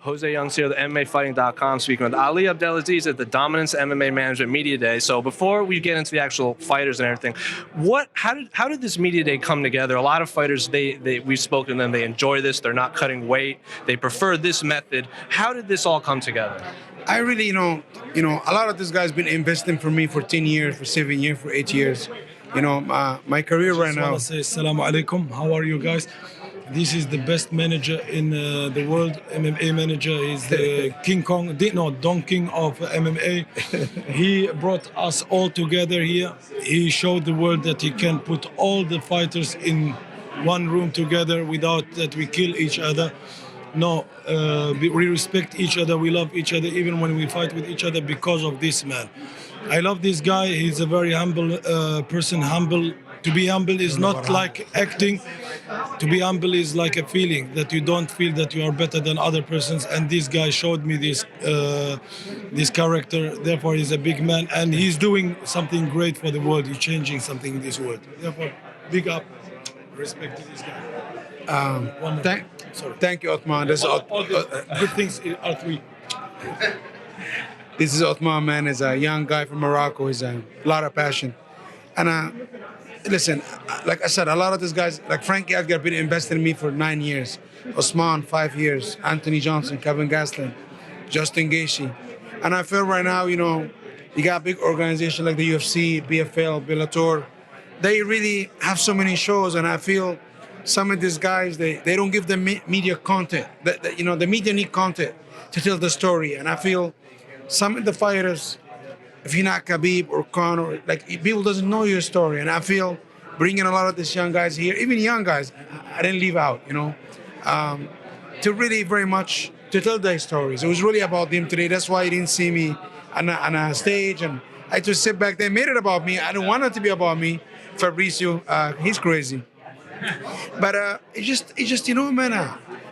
Jose Youngs here, the MMAfighting.com, speaking with Ali Abdelaziz at the Dominance MMA Management Media Day. So before we get into the actual fighters and everything, how did this media day come together? A lot of fighters, we've spoken to them, they enjoy this, they're not cutting weight, they prefer this method. How did this all come together? I really, a lot of this guy's been investing for me for 10 years, for 7 years, for 8 years. My career right now. I want to say Assalamu alaikum. How are you guys? This is the best manager in the world. MMA manager. He's the King Kong, Don King of MMA. He brought us all together here. He showed the world that he can put all the fighters in one room together without that we kill each other. No, we respect each other. We love each other, even when we fight with each other, because of this man. I love this guy. He's a very humble person. Humble. To be humble is not like acting. To be humble is like a feeling that you don't feel that you are better than other persons. And this guy showed me this character. Therefore, he's a big man, and he's doing something great for the world. He's changing something in this world. Therefore, big up, respect to this guy. Thank you, Othman. Good things are three. This is Othman, man. He's a young guy from Morocco. He's a lot of passion. And listen, like I said, a lot of these guys, like Frankie Edgar, been investing in me for 9 years. Osman, 5 years. Anthony Johnson, Kevin Gastelum, Justin Gaethje. And I feel right now, you got big organizations like the UFC, BFL, Bellator. They really have so many shows, and I feel some of these guys, they don't give the media content. The media need content to tell the story. And I feel some of the fighters, if you're not Khabib or Conor, like, people doesn't know your story. And I feel bringing a lot of these young guys here, even young guys, I didn't leave out, to really very much to tell their stories. It was really about them today. That's why you didn't see me on a stage. And I just sit back there, made it about me. I didn't want it to be about me. Fabricio, he's crazy. But it's just, man,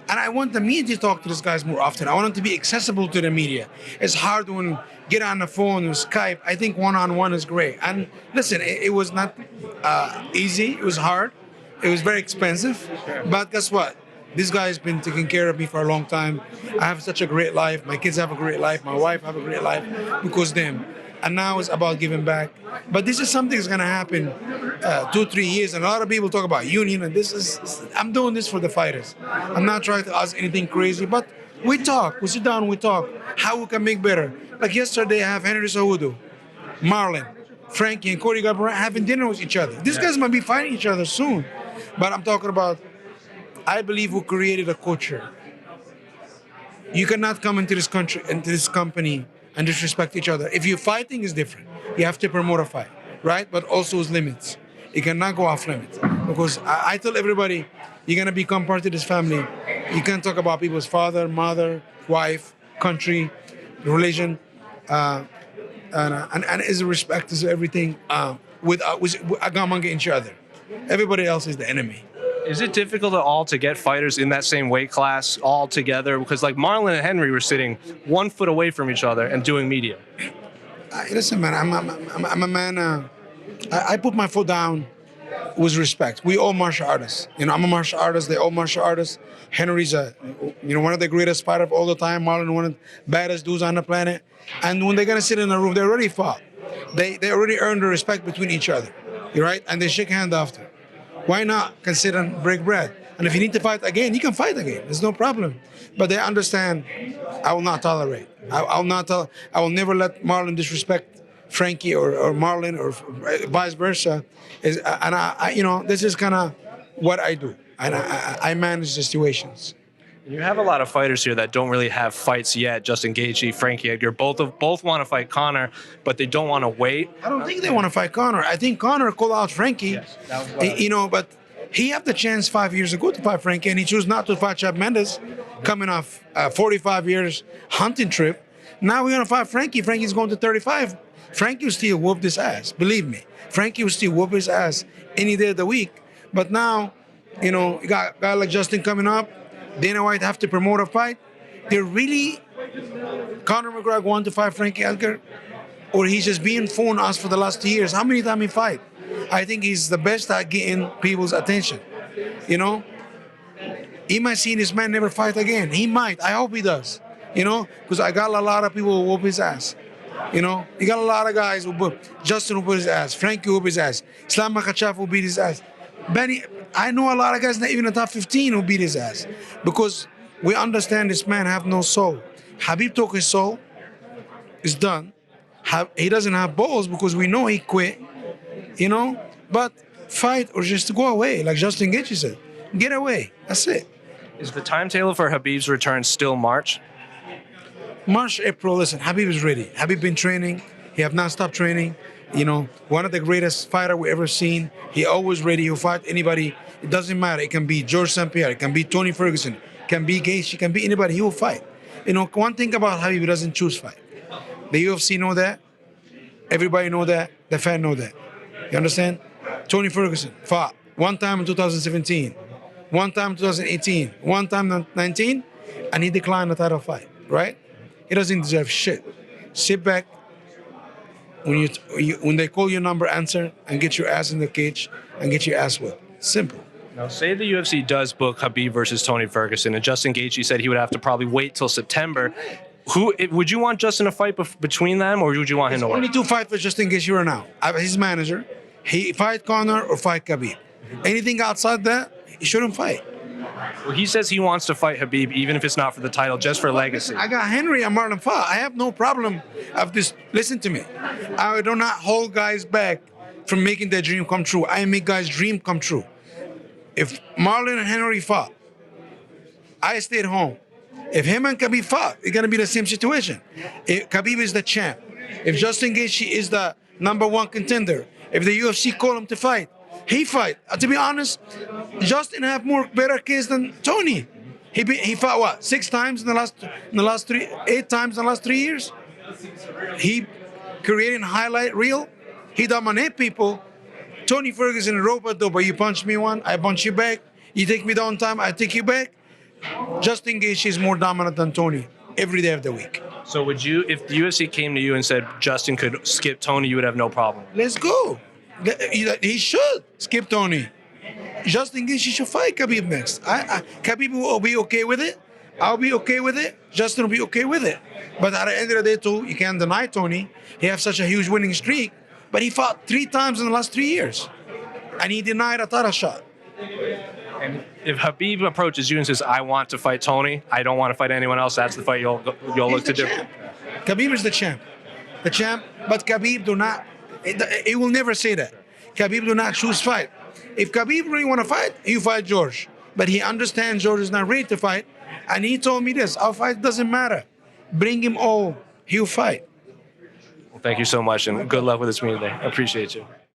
and I want the media to talk to these guys more often. I want them to be accessible to the media. It's hard when get on the phone or Skype. I think one-on-one is great. And listen, it was not easy. It was hard. It was very expensive. But guess what? This guy's been taking care of me for a long time. I have such a great life. My kids have a great life. My wife have a great life because of them. And now it's about giving back. But this is something that's going to happen 2-3 years. And a lot of people talk about union. And I'm doing this for the fighters. I'm not trying to ask anything crazy. But we talk. We sit down, we talk. How we can make better. Like yesterday, I have Henry Cejudo, Marlon, Frankie, and Cody Garbrandt having dinner with each other. These guys might be fighting each other soon. But I'm talking about, I believe we created a culture. You cannot come into this country, into this company, and disrespect each other. If you're fighting, it's different. You have to promote a fight, right? But also with limits. You cannot go off limits. Because I tell everybody, you're gonna become part of this family. You can't talk about people's father, mother, wife, country, religion, and is respect is everything with among each other. Everybody else is the enemy. Is it difficult at all to get fighters in that same weight class all together? Because like Marlon and Henry were sitting 1 foot away from each other and doing media. Listen, man, I'm a man. I put my foot down with respect. We all martial artists. I'm a martial artist. They all martial artists. Henry's one of the greatest fighters of all the time. Marlon, one of the baddest dudes on the planet. And when they're gonna sit in a room, they already fought. They already earned the respect between each other. You're right, and they shake hands after. Why not consider and break bread? And if you need to fight again, you can fight again. There's no problem. But they understand. I will not tolerate. I will never let Marlon disrespect Frankie or Marlon or vice versa. This is kind of what I do. And I manage situations. You have a lot of fighters here that don't really have fights yet. Justin Gaethje, Frankie Edgar, both want to fight Conor, but they don't want to wait. I don't think they want to fight Conor. I think Conor called out Frankie. Yes, that was but he had the chance 5 years ago to fight Frankie, and he chose not to fight Chad Mendes, coming off 45 years hunting trip. Now we're gonna fight Frankie. Frankie's going to 35. Frankie will still whoop his ass. Believe me, Frankie will still whoop his ass any day of the week. But now, you got a guy like Justin coming up. Dana White have to promote a fight. They're really Conor McGregor want to fight Frankie Edgar, or he's just being phoned us for the last 2 years. How many times he fight? I think he's the best at getting people's attention. He might see this man never fight again. He might. I hope he does. You know, because I got a lot of people who whoop his ass. You know, you got a lot of guys who Justin will put his ass, Frankie will whoop his ass, Islam Makhachev will beat his ass. Benny, I know a lot of guys, not even in the top 15, who beat his ass. Because we understand this man have no soul. Khabib took his soul, it's done. He doesn't have balls because we know he quit, you know? But fight or just go away, like Justin Gaethje said. Get away, that's it. Is the timetable for Khabib's return still March? March, April, listen, Khabib is ready. Khabib been training. He have not stopped training. You know, one of the greatest fighter we ever seen. He always ready. He'll fight anybody. It doesn't matter. It can be George St. Pierre. It can be Tony Ferguson. It can be Gaethje. It can be anybody. He will fight. You know, one thing about Khabib, he doesn't choose fight. The UFC know that. Everybody know that. The fan know that. You understand? Tony Ferguson fought one time in 2017, one time in 2018, one time in 19, and he declined the title fight, right? He doesn't deserve shit. Sit back. When they call your number, answer and get your ass in the cage and get your ass whipped. Simple. Now, say the UFC does book Khabib versus Tony Ferguson, and Justin Gaethje said he would have to probably wait till September. Would you want Justin to fight between them, or would you want him to win? Only two fights for Justin Gaethje right now. His manager, he fight Conor or fight Khabib. Anything outside that, he shouldn't fight. Well, he says he wants to fight Khabib, even if it's not for the title, just for legacy. I got Henry and Marlon Fa. I have no problem of this. Listen to me. I do not hold guys back from making their dream come true. I make guys' dream come true. If Marlon and Henry fought, I stayed home. If him and Khabib fought, it's gonna be the same situation. Khabib is the champ. If Justin Gaethje is the #1 contender, if the UFC call him to fight, he fight. To be honest, Justin have better case than Tony. He fought what 6 times in the last 8 times in the last 3 years. He creating highlight reel. He dominate people. Tony Ferguson rope-a-dope. You punch me one, I punch you back. You take me down time, I take you back. Justin Gaethje is more dominant than Tony every day of the week. So would you, if the UFC came to you and said Justin could skip Tony, you would have no problem? Let's go. He should skip Tony. Justin Gaethje should fight Khabib next. Khabib will be okay with it. I'll be okay with it. Justin will be okay with it. But at the end of the day, too, you can't deny Tony. He has such a huge winning streak. But he fought 3 times in the last 3 years. And he denied a title shot. And if Khabib approaches you and says, I want to fight Tony, I don't want to fight anyone else, that's the fight you'll look to do. Khabib is the champ. The champ. But Khabib do not, he will never say that. Khabib do not choose fight. If Khabib really want to fight, he'll fight George. But he understands George is not ready to fight. And he told me this, our fight doesn't matter. Bring him all, he'll fight. Well, thank you so much, and good luck with this meeting today. I appreciate you.